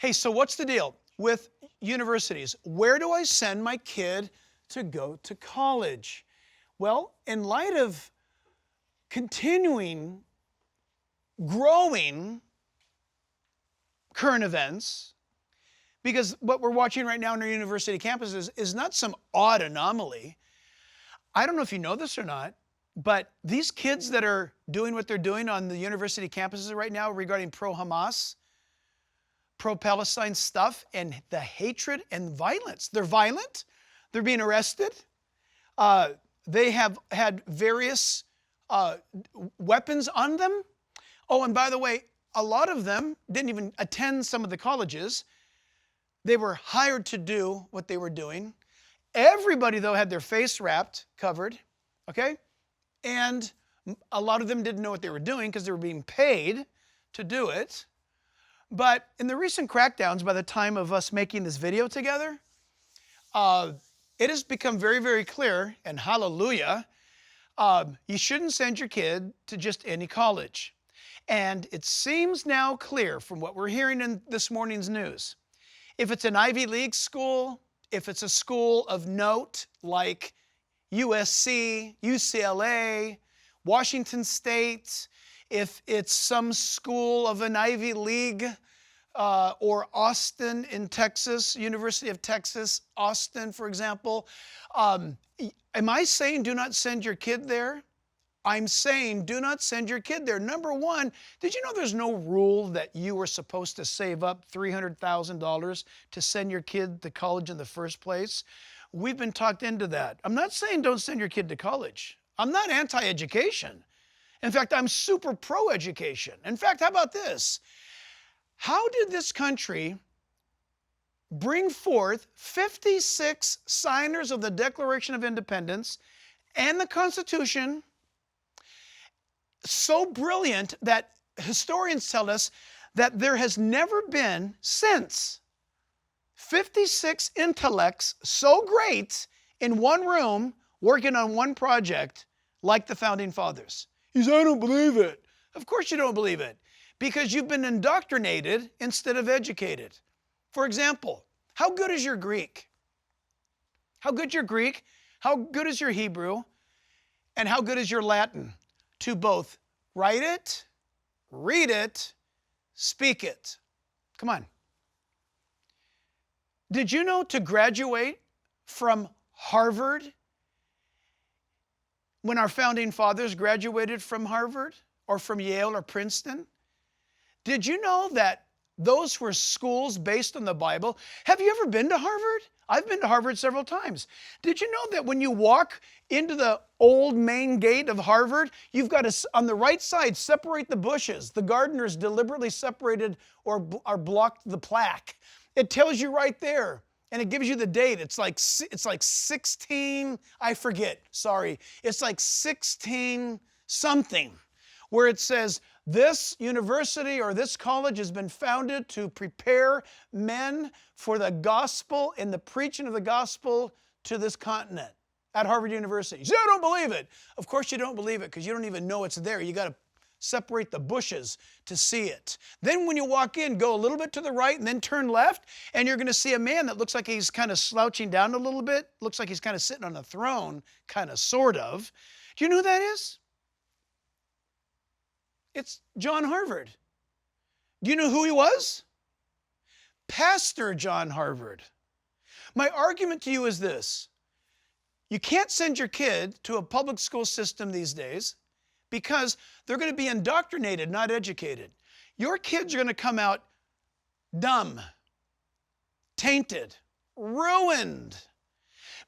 Hey, so what's the deal with universities? Where do I send my kid to go to college? Well, in light of continuing, growing current events, because what we're watching right now in our university campuses is not some odd anomaly. I don't know if you know this or not, but these kids that are doing what they're doing on the university campuses right now regarding pro-Hamas, pro-Palestine stuff, and the hatred and violence. They're violent. They're being arrested. They have had various weapons on them. Oh, and by the way, a lot of them didn't even attend some of the colleges. They were hired to do what they were doing. Everybody, though, had their face wrapped, covered, okay? And a lot of them didn't know what they were doing because they were being paid to do it. But in the recent crackdowns, by the time of us making this video together, it has become very, very clear, and hallelujah, you shouldn't send your kid to just any college. And it seems now clear from what we're hearing in this morning's news, if it's an Ivy League school, if it's a school of note like USC, UCLA, Washington State, if it's some school of an Ivy League, or Austin in Texas, University of Texas, Austin, for example. Am I saying do not send your kid there? I'm saying do not send your kid there. Number one, did you know there's no rule that you were supposed to save up $300,000 to send your kid to college in the first place? We've been talked into that. I'm not saying don't send your kid to college. I'm not anti-education. In fact, I'm super pro-education. In fact, how about this? How did this country bring forth 56 signers of the Declaration of Independence and the Constitution so brilliant that historians tell us that there has never been since 56 intellects so great in one room working on one project like the Founding Fathers? You say, I don't believe it. Of course you don't believe it, because you've been indoctrinated instead of educated. For example, how good is your Greek? How good is your Greek? How good is your Hebrew? And how good is your Latin? To both write it, read it, speak it. Come on. Did you know to graduate from Harvard, when our founding fathers graduated from Harvard or from Yale or Princeton? Did you know that those were schools based on the Bible? Have you ever been to Harvard? I've been to Harvard several times. Did you know that when you walk into the old main gate of Harvard, you've got to, on the right side, separate the bushes. The gardeners deliberately separated or blocked the plaque. It tells you right there, and it gives you the date. It's like 16, I forget, sorry. It's like 16 something, where it says, this university or this college has been founded to prepare men for the gospel and the preaching of the gospel to this continent at Harvard University. You say, I don't believe it. Of course you don't believe it, because you don't even know it's there. You got to separate the bushes to see it. Then when you walk in, go a little bit to the right and then turn left, and you're going to see a man that looks like he's kind of slouching down a little bit. Looks like he's kind of sitting on a throne, kind of, sort of. Do you know who that is? It's John Harvard. Do you know who he was? Pastor John Harvard. My argument to you is this. You can't send your kid to a public school system these days because they're going to be indoctrinated, not educated. Your kids are going to come out dumb, tainted, ruined,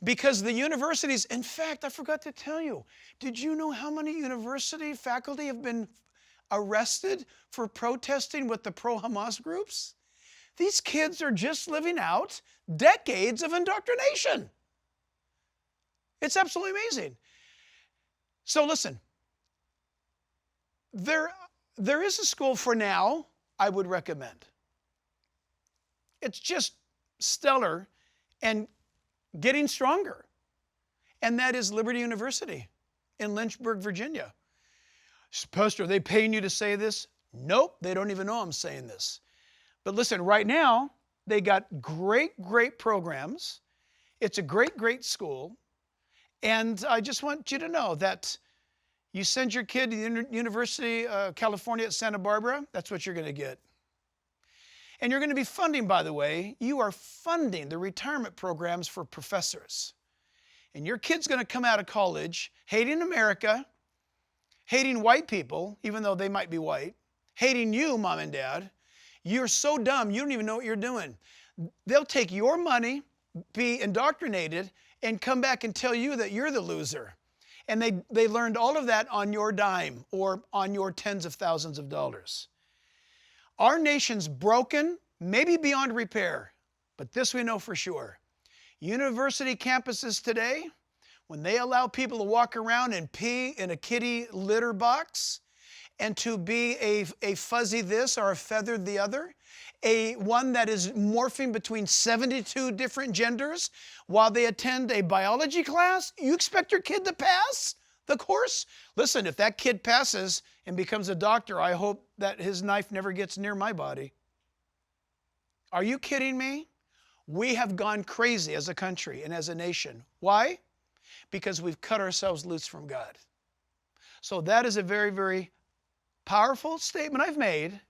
because the universities, in fact, I forgot to tell you, did you know how many university faculty have been arrested for protesting with the pro-Hamas groups? These kids are just living out decades of indoctrination. It's absolutely amazing. So listen, there is a school for now I would recommend. It's just stellar and getting stronger, and that is Liberty University in Lynchburg, Virginia. Pastor, are they paying you to say this? Nope, they don't even know I'm saying this. But listen, right now, they got great, great programs. It's a great, great school. And I just want you to know that you send your kid to the University of California at Santa Barbara, that's what you're going to get. And you're going to be funding, by the way, you are funding the retirement programs for professors. And your kid's going to come out of college hating America, hating white people, even though they might be white, hating you, mom and dad. You're so dumb, you don't even know what you're doing. They'll take your money, be indoctrinated, and come back and tell you that you're the loser. And they learned all of that on your dime or on your tens of thousands of dollars. Our nation's broken, maybe beyond repair, but this we know for sure. University campuses today, when they allow people to walk around and pee in a kitty litter box, and to be a fuzzy this or a feathered the other, one that is morphing between 72 different genders while they attend a biology class, you expect your kid to pass the course? Listen, if that kid passes and becomes a doctor, I hope that his knife never gets near my body. Are you kidding me? We have gone crazy as a country and as a nation. Why? Because we've cut ourselves loose from God. So that is a very, very powerful statement I've made.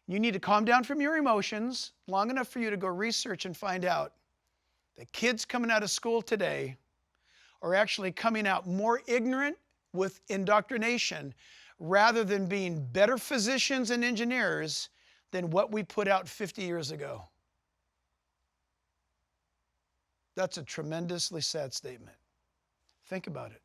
You need to calm down from your emotions long enough for you to go research and find out that kids coming out of school today are actually coming out more ignorant with indoctrination rather than being better physicians and engineers than what we put out 50 years ago. That's a tremendously sad statement. Think about it.